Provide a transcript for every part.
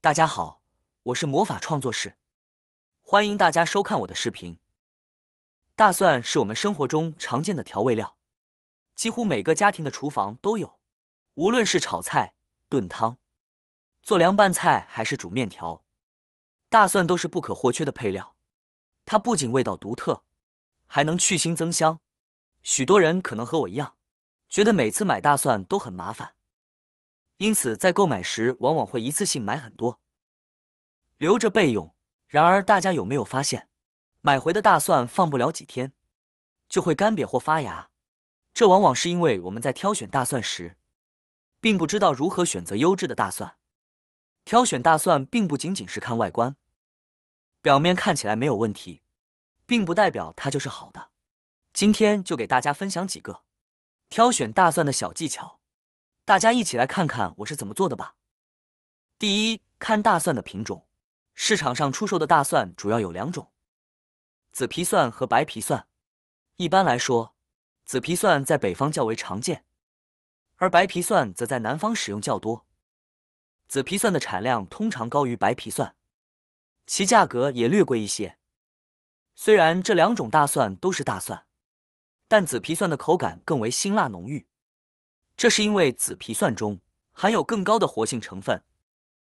大家好，我是魔法创作室，欢迎大家收看我的视频。大蒜是我们生活中常见的调味料，几乎每个家庭的厨房都有。无论是炒菜、炖汤、做凉拌菜还是煮面条，大蒜都是不可或缺的配料。它不仅味道独特，还能去腥增香。许多人可能和我一样，觉得每次买大蒜都很麻烦，因此在购买时往往会一次性买很多，留着备用。然而，大家有没有发现，买回的大蒜放不了几天，就会干瘪或发芽？这往往是因为我们在挑选大蒜时，并不知道如何选择优质的大蒜。挑选大蒜并不仅仅是看外观，表面看起来没有问题，并不代表它就是好的。今天就给大家分享几个挑选大蒜的小技巧，大家一起来看看我是怎么做的吧。第一，看大蒜的品种。市场上出售的大蒜主要有两种，紫皮蒜和白皮蒜。一般来说，紫皮蒜在北方较为常见，而白皮蒜则在南方使用较多。紫皮蒜的产量通常高于白皮蒜，其价格也略贵一些。虽然这两种大蒜都是大蒜，但紫皮蒜的口感更为辛辣浓郁，这是因为紫皮蒜中含有更高的活性成分，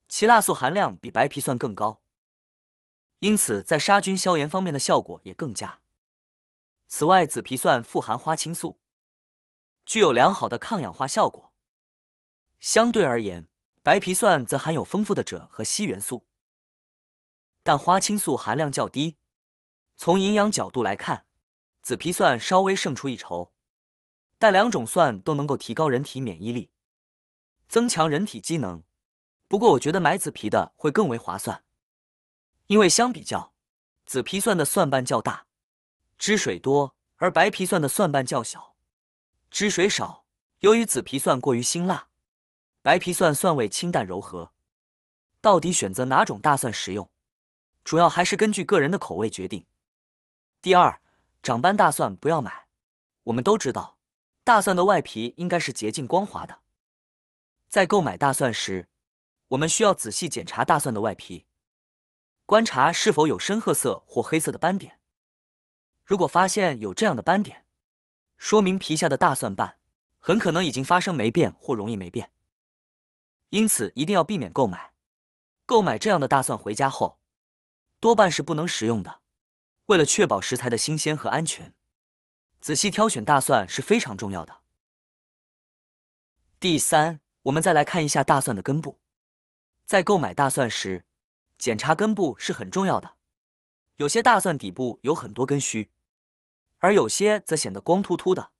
其辣素含量比白皮蒜更高，因此在杀菌消炎方面的效果也更佳。此外，紫皮蒜富含花青素，具有良好的抗氧化效果。相对而言，白皮蒜则含有丰富的锗和硒元素，但花青素含量较低。从营养角度来看，紫皮蒜稍微胜出一筹，但两种蒜都能够提高人体免疫力，增强人体机能。不过我觉得买紫皮的会更为划算，因为相比较，紫皮蒜的蒜瓣较大，汁水多，而白皮蒜的蒜瓣较小，汁水少。由于紫皮蒜过于辛辣，白皮蒜蒜味清淡柔和。到底选择哪种大蒜食用，主要还是根据个人的口味决定。第二，长斑大蒜不要买。我们都知道，大蒜的外皮应该是洁净光滑的。在购买大蒜时，我们需要仔细检查大蒜的外皮，观察是否有深褐色或黑色的斑点。如果发现有这样的斑点，说明皮下的大蒜瓣很可能已经发生霉变或容易霉变，因此一定要避免购买。购买这样的大蒜回家后，多半是不能食用的。为了确保食材的新鲜和安全，仔细挑选大蒜是非常重要的。第三，我们再来看一下大蒜的根部。在购买大蒜时，检查根部是很重要的。有些大蒜底部有很多根须，而有些则显得光秃秃的，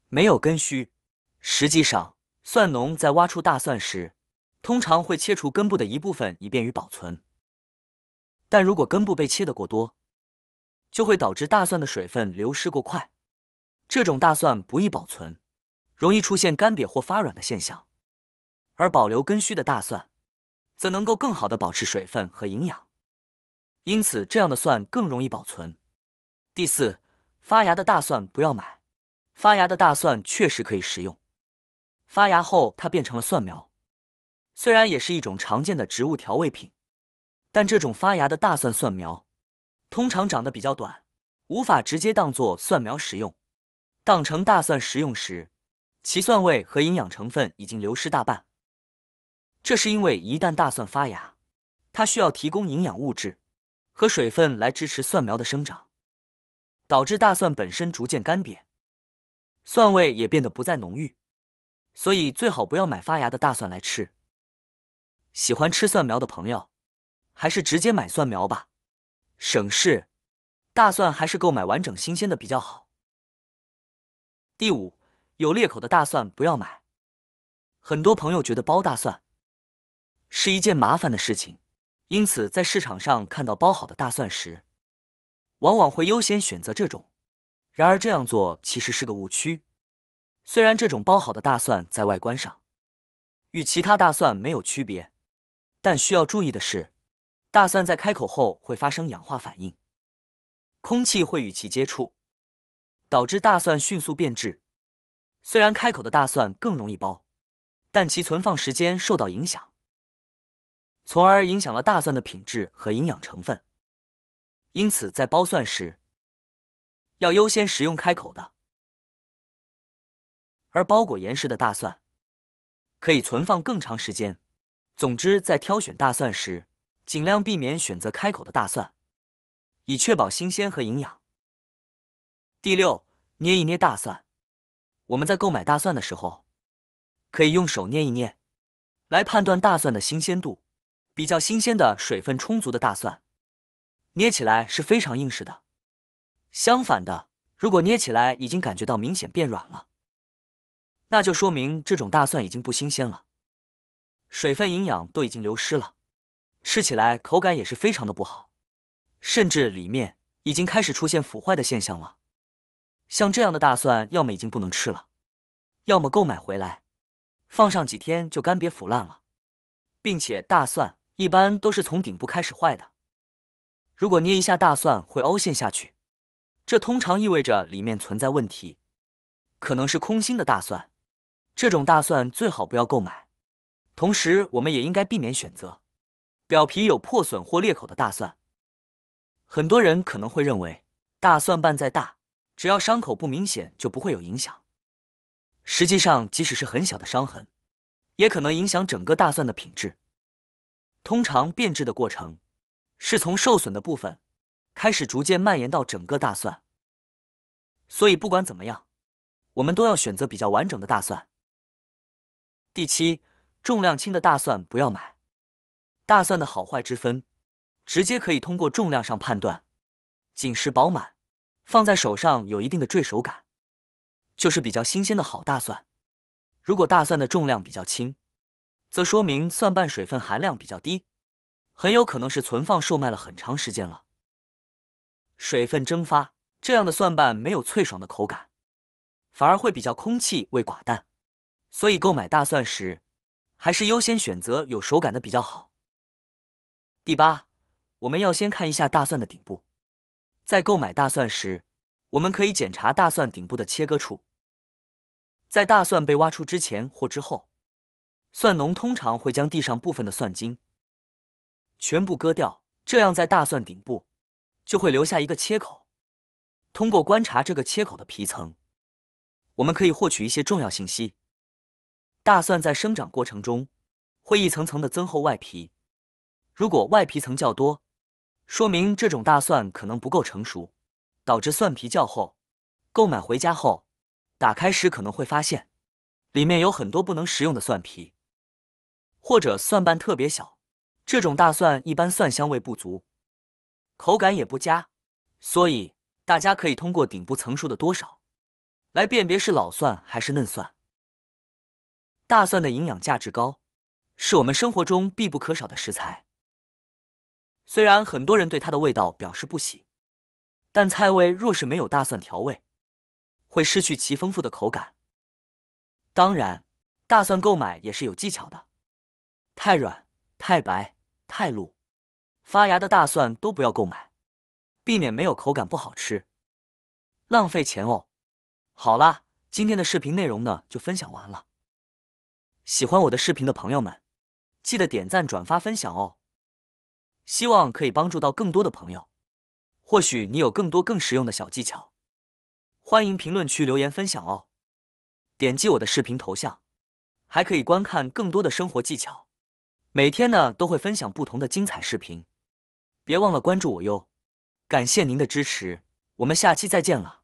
没有根须。实际上，蒜农在挖出大蒜时，通常会切除根部的一部分，以便于保存。但如果根部被切得过多，就会导致大蒜的水分流失过快，这种大蒜不易保存，容易出现干瘪或发软的现象。而保留根须的大蒜，则能够更好地保持水分和营养，因此这样的蒜更容易保存。第四，发芽的大蒜不要买。发芽的大蒜确实可以食用，发芽后它变成了蒜苗，虽然也是一种常见的植物调味品，但这种发芽的大蒜蒜苗通常长得比较短，无法直接当作蒜苗食用。当成大蒜食用时，其蒜味和营养成分已经流失大半。这是因为一旦大蒜发芽，它需要提供营养物质和水分来支持蒜苗的生长，导致大蒜本身逐渐干瘪，蒜味也变得不再浓郁，所以最好不要买发芽的大蒜来吃。喜欢吃蒜苗的朋友，还是直接买蒜苗吧，省事。大蒜还是购买完整新鲜的比较好。第五，有裂口的大蒜不要买。很多朋友觉得剥大蒜是一件麻烦的事情，因此在市场上看到剥好的大蒜时，往往会优先选择这种。然而这样做其实是个误区。虽然这种剥好的大蒜在外观上与其他大蒜没有区别，但需要注意的是，大蒜在开口后会发生氧化反应，空气会与其接触，导致大蒜迅速变质。虽然开口的大蒜更容易剥，但其存放时间受到影响。从而影响了大蒜的品质和营养成分。因此，在剥蒜时，要优先食用开口的，而包裹严实的大蒜可以存放更长时间。总之，在挑选大蒜时，尽量避免选择开口的大蒜，以确保新鲜和营养。第六，捏一捏大蒜。我们在购买大蒜的时候，可以用手捏一捏，来判断大蒜的新鲜度。比较新鲜的、水分充足的大蒜，捏起来是非常硬实的。相反的，如果捏起来已经感觉到明显变软了，那就说明这种大蒜已经不新鲜了，水分、营养都已经流失了，吃起来口感也是非常的不好，甚至里面已经开始出现腐坏的现象了。像这样的大蒜，要么已经不能吃了，要么购买回来放上几天就干瘪腐烂了，并且大蒜一般都是从顶部开始坏的。如果捏一下大蒜会凹陷下去，这通常意味着里面存在问题，可能是空心的大蒜。这种大蒜最好不要购买。同时，我们也应该避免选择表皮有破损或裂口的大蒜。很多人可能会认为，大蒜瓣再大，只要伤口不明显就不会有影响。实际上，即使是很小的伤痕，也可能影响整个大蒜的品质。通常变质的过程是从受损的部分开始逐渐蔓延到整个大蒜，所以不管怎么样，我们都要选择比较完整的大蒜。第七，重量轻的大蒜不要买。大蒜的好坏之分，直接可以通过重量上判断。紧实饱满，放在手上有一定的坠手感，就是比较新鲜的好大蒜。如果大蒜的重量比较轻，则说明蒜瓣水分含量比较低，很有可能是存放售卖了很长时间了。水分蒸发，这样的蒜瓣没有脆爽的口感，反而会比较空气味寡淡。所以购买大蒜时，还是优先选择有手感的比较好。第八，我们要先看一下大蒜的顶部。在购买大蒜时，我们可以检查大蒜顶部的切割处。在大蒜被挖出之前或之后，蒜农通常会将地上部分的蒜茎全部割掉，这样在大蒜顶部就会留下一个切口。通过观察这个切口的皮层，我们可以获取一些重要信息。大蒜在生长过程中会一层层的增厚外皮，如果外皮层较多，说明这种大蒜可能不够成熟，导致蒜皮较厚。购买回家后，打开时可能会发现里面有很多不能食用的蒜皮，或者蒜瓣特别小。这种大蒜一般蒜香味不足，口感也不佳，所以大家可以通过顶部层数的多少来辨别是老蒜还是嫩蒜。大蒜的营养价值高，是我们生活中必不可少的食材。虽然很多人对它的味道表示不喜，但菜味若是没有大蒜调味，会失去其丰富的口感。当然，大蒜购买也是有技巧的，太软、太白、太露、发芽的大蒜都不要购买，避免没有口感不好吃，浪费钱哦。好啦，今天的视频内容呢就分享完了。喜欢我的视频的朋友们，记得点赞、转发、分享哦。希望可以帮助到更多的朋友。或许你有更多更实用的小技巧，欢迎评论区留言分享哦。点击我的视频头像，还可以观看更多的生活技巧。每天呢都会分享不同的精彩视频，别忘了关注我哟。感谢您的支持，我们下期再见了。